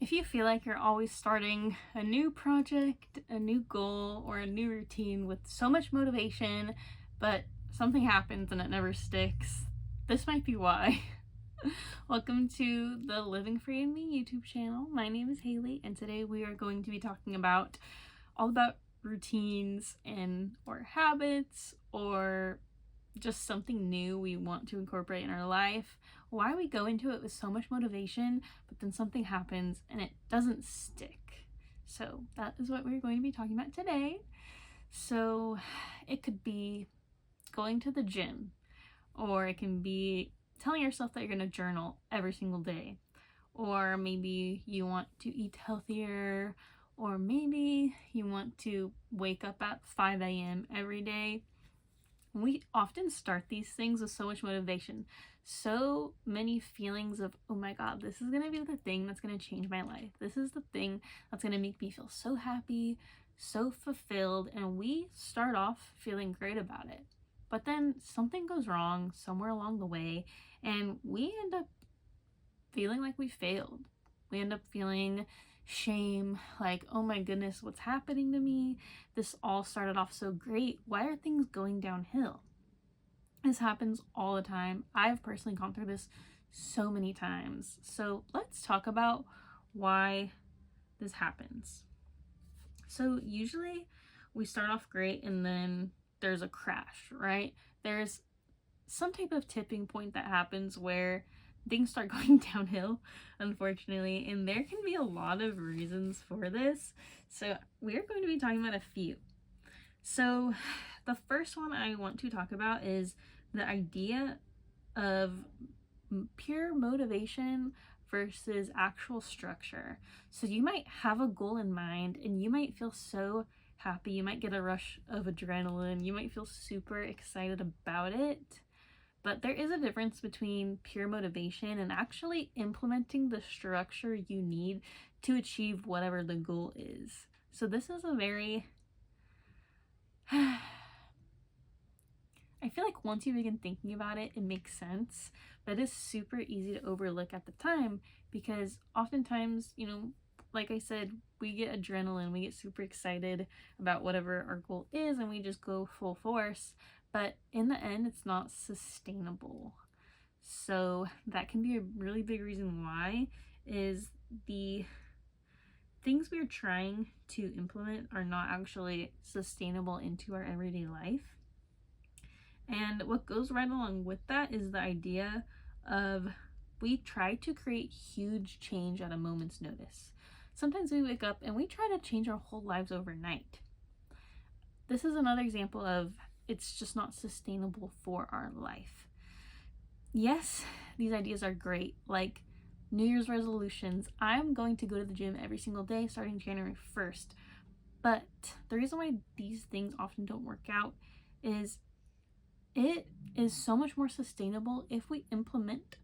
If you feel like you're always starting a new project, a new goal, or a new routine with so much motivation, but something happens and it never sticks, this might be why. Welcome to the Living Free and Me YouTube channel. My name is Haley, and today we are going to be talking about all about routines and or habits or just something new we want to incorporate in our life, why we go into it with so much motivation, but then something happens and it doesn't stick. So that is what we're going to be talking about today. So it could be going to the gym, or it can be telling yourself that you're going to journal every single day, or maybe you want to eat healthier, or maybe you want to wake up at 5 a.m. every day. We often start these things with so much motivation, so many feelings of, oh my God, this is going to be the thing that's going to change my life. This is the thing that's going to make me feel so happy, so fulfilled, and we start off feeling great about it. But then something goes wrong somewhere along the way, and we end up feeling like we failed. We end up feeling shame, like, oh my goodness, what's happening to me? This all started off so great. Why are things going downhill? This happens all the time. I've personally gone through this so many times. So let's talk about why this happens. So usually we start off great and then there's a crash, right? There's some type of tipping point that happens where things start going downhill, unfortunately, and there can be a lot of reasons for this. So we're going to be talking about a few. So the first one I want to talk about is the idea of pure motivation versus actual structure. So you might have a goal in mind and you might feel so happy, you might get a rush of adrenaline, you might feel super excited about it. But there is a difference between pure motivation and actually implementing the structure you need to achieve whatever the goal is. So this is a very, I feel like once you begin thinking about it, it makes sense, but it's super easy to overlook at the time because oftentimes, like I said, we get adrenaline, we get super excited about whatever our goal is, and we just go full force. But in the end, it's not sustainable. So that can be a really big reason why is the things we're trying to implement are not actually sustainable into our everyday life. And what goes right along with that is the idea of we try to create huge change at a moment's notice. Sometimes we wake up and we try to change our whole lives overnight. This is another example of it's just not sustainable for our life. Yes, these ideas are great, like New Year's resolutions. I'm going to go to the gym every single day starting January 1st. But the reason why these things often don't work out is it is so much more sustainable if we implement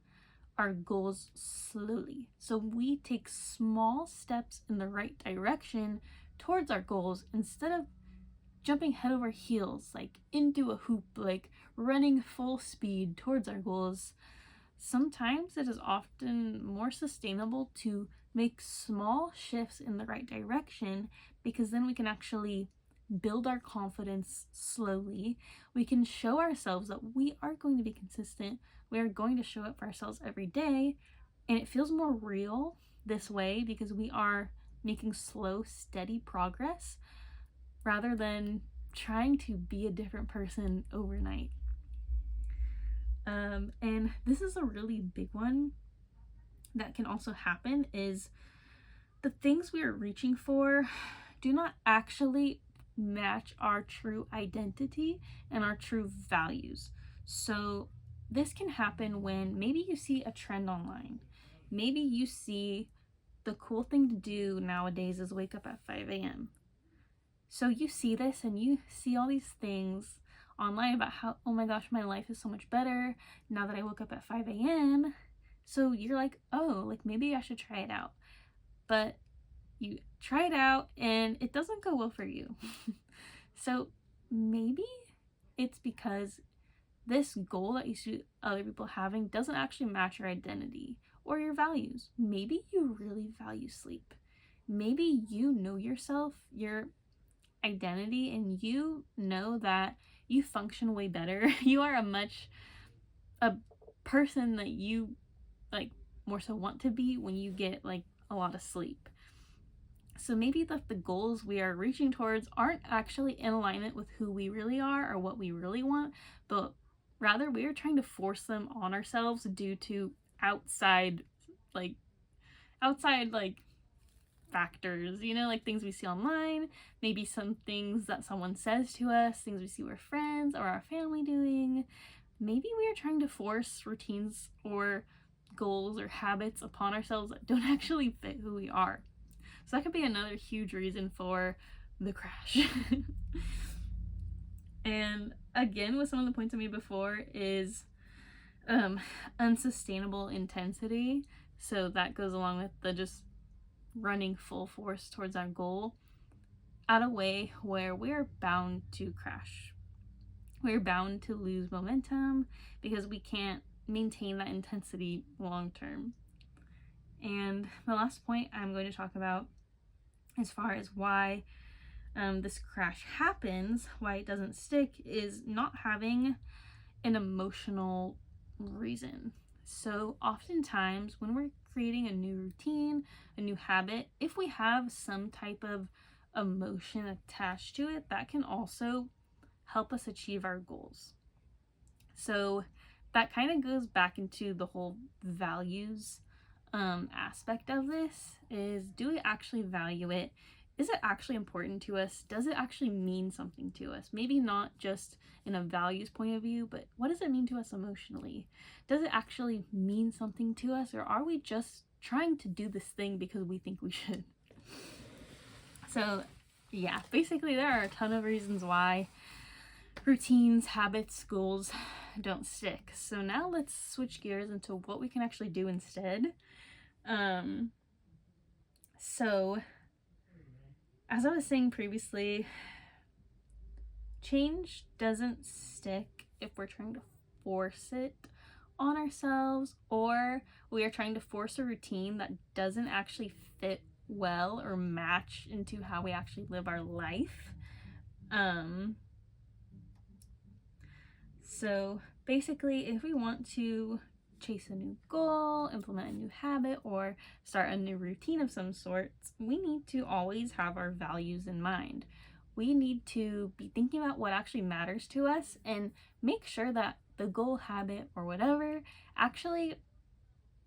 our goals slowly. So we take small steps in the right direction towards our goals instead of jumping head over heels, like into a hoop, like running full speed towards our goals. Sometimes it is often more sustainable to make small shifts in the right direction because then we can actually build our confidence slowly. We can show ourselves that we are going to be consistent. We are going to show up for ourselves every day, and it feels more real this way because we are making slow, steady progress rather than trying to be a different person overnight. And this is a really big one that can also happen is the things we are reaching for do not actually match our true identity and our true values. So this can happen when maybe you see a trend online. Maybe you see the cool thing to do nowadays is wake up at 5 a.m. So you see this and you see all these things online about how, oh my gosh, my life is so much better now that I woke up at 5 a.m. So you're like, oh, like maybe I should try it out. But you try it out and it doesn't go well for you. So maybe it's because this goal that you see other people having doesn't actually match your identity, or your values. Maybe you really value sleep. Maybe you know yourself, your identity, and you know that you function way better. You are a person that you like more so want to be when you get like a lot of sleep. So maybe the goals we are reaching towards aren't actually in alignment with who we really are or what we really want, but rather we are trying to force them on ourselves due to outside like outside like factors, like things we see online, maybe some things that someone says to us, things we see our friends or our family doing. Maybe we are trying to force routines or goals or habits upon ourselves that don't actually fit who we are. So that could be another huge reason for the crash. And again, with some of the points I made before is unsustainable intensity. So that goes along with the just running full force towards our goal at a way where we're bound to crash. We're bound to lose momentum because we can't maintain that intensity long term. And the last point I'm going to talk about as far as why this crash happens, why it doesn't stick, is not having an emotional reason. So oftentimes when we're creating a new routine, a new habit, if we have some type of emotion attached to it, that can also help us achieve our goals. So that kind of goes back into the whole values aspect of this. Is, do we actually value it? Is it actually important to us? Does it actually mean something to us? Maybe not just in a values point of view, but what does it mean to us emotionally? Does it actually mean something to us, or are we just trying to do this thing because we think we should? So yeah, basically there are a ton of reasons why routines, habits, goals don't stick. So now let's switch gears into what we can actually do instead. So as I was saying previously, change doesn't stick if we're trying to force it on ourselves, or we are trying to force a routine that doesn't actually fit well or match into how we actually live our life. So basically, if we want to chase a new goal, implement a new habit, or start a new routine of some sort, we need to always have our values in mind. We need to be thinking about what actually matters to us and make sure that the goal, habit, or whatever actually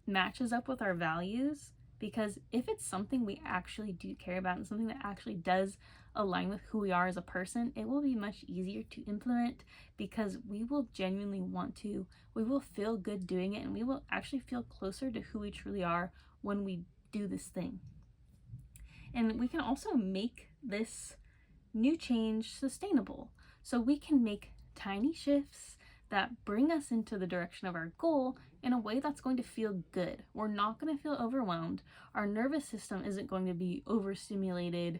matches up with our values. Because if it's something we actually do care about and something that actually does align with who we are as a person, it will be much easier to implement because we will genuinely want to, we will feel good doing it, and we will actually feel closer to who we truly are when we do this thing. And we can also make this new change sustainable. So we can make tiny shifts that bring us into the direction of our goal in a way that's going to feel good. We're not going to feel overwhelmed. Our nervous system isn't going to be overstimulated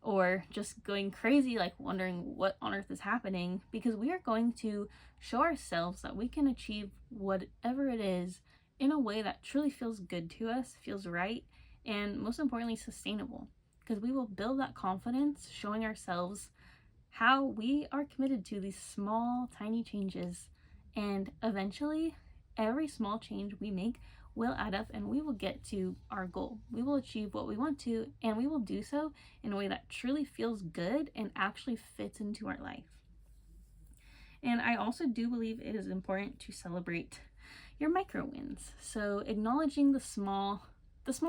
or just going crazy, like wondering what on earth is happening, because we are going to show ourselves that we can achieve whatever it is in a way that truly feels good to us, feels right, and most importantly, sustainable. Because we will build that confidence, showing ourselves how we are committed to these small, tiny changes. And eventually, every small change we make will add up and we will get to our goal. We will achieve what we want to, and we will do so in a way that truly feels good and actually fits into our life. And I also do believe it is important to celebrate your micro wins. So acknowledging the small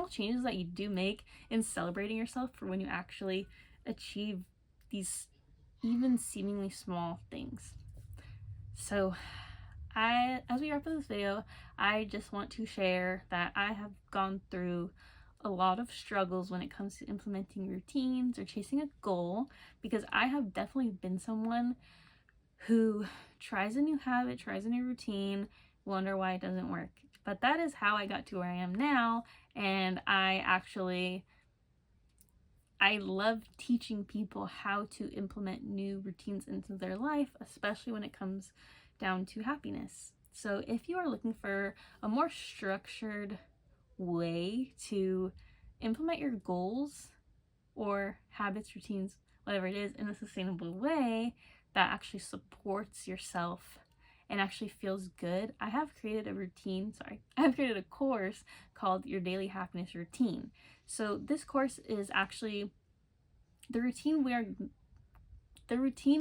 changes that you do make and celebrating yourself for when you actually achieve these even seemingly small things. So as we wrap up this video, I just want to share that I have gone through a lot of struggles when it comes to implementing routines or chasing a goal, because I have definitely been someone who tries a new habit, tries a new routine, wonder why it doesn't work. But that is how I got to where I am now, and I love teaching people how to implement new routines into their life, especially when it comes down to happiness. So if you are looking for a more structured way to implement your goals or habits, routines, whatever it is, in a sustainable way that actually supports yourself and actually feels good, I have created a course called Your Daily Happiness Routine. So this course is actually the routine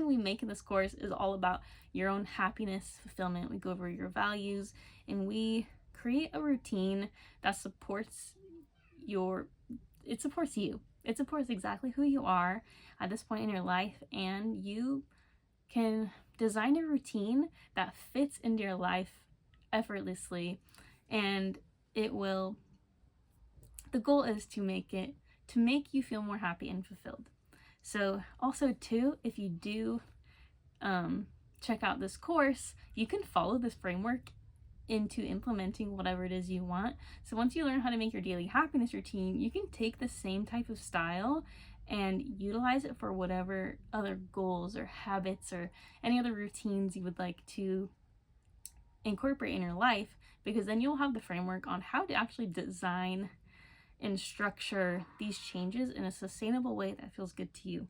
we make in this course is all about your own happiness, fulfillment. We go over your values and we create a routine that supports you. It supports exactly who you are at this point in your life, and you can design a routine that fits into your life effortlessly, and the goal is to make you feel more happy and fulfilled. So also too, if you do check out this course, you can follow this framework into implementing whatever it is you want. So once you learn how to make your daily happiness routine, you can take the same type of style and utilize it for whatever other goals or habits or any other routines you would like to incorporate in your life, because then you'll have the framework on how to actually design and structure these changes in a sustainable way that feels good to you.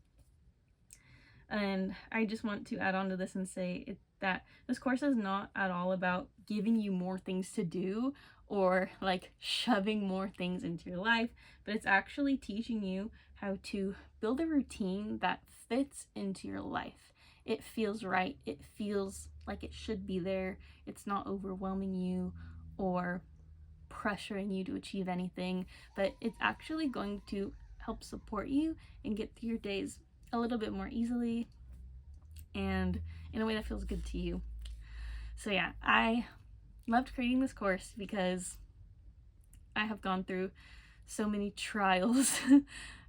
And I just want to add on to this and say that this course is not at all about giving you more things to do or like shoving more things into your life, but it's actually teaching you how to build a routine that fits into your life. It feels right. It feels like it should be there. It's not overwhelming you or pressuring you to achieve anything, but it's actually going to help support you and get through your days a little bit more easily and in a way that feels good to you. So yeah, I loved creating this course because I have gone through so many trials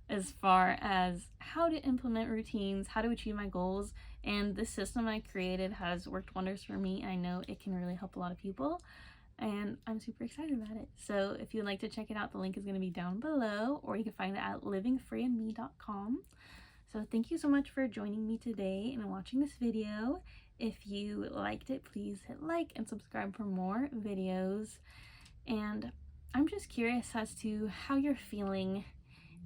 as far as how to implement routines, how to achieve my goals, and this system I created has worked wonders for me. I know it can really help a lot of people, and I'm super excited about it. So if you'd like to check it out, the link is going to be down below, or you can find it at livingfreeandme.com. So thank you so much for joining me today and watching this video. If you liked it, please hit like and subscribe for more videos. And I'm just curious as to how you're feeling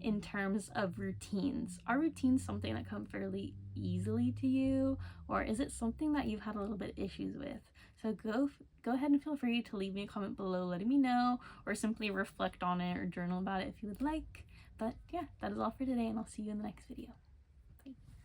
in terms of routines. Are routines something that come fairly easily to you, or is it something that you've had a little bit of issues with? So go ahead and feel free to leave me a comment below letting me know, or simply reflect on it or journal about it if you would like. But yeah, that is all for today, and I'll see you in the next video.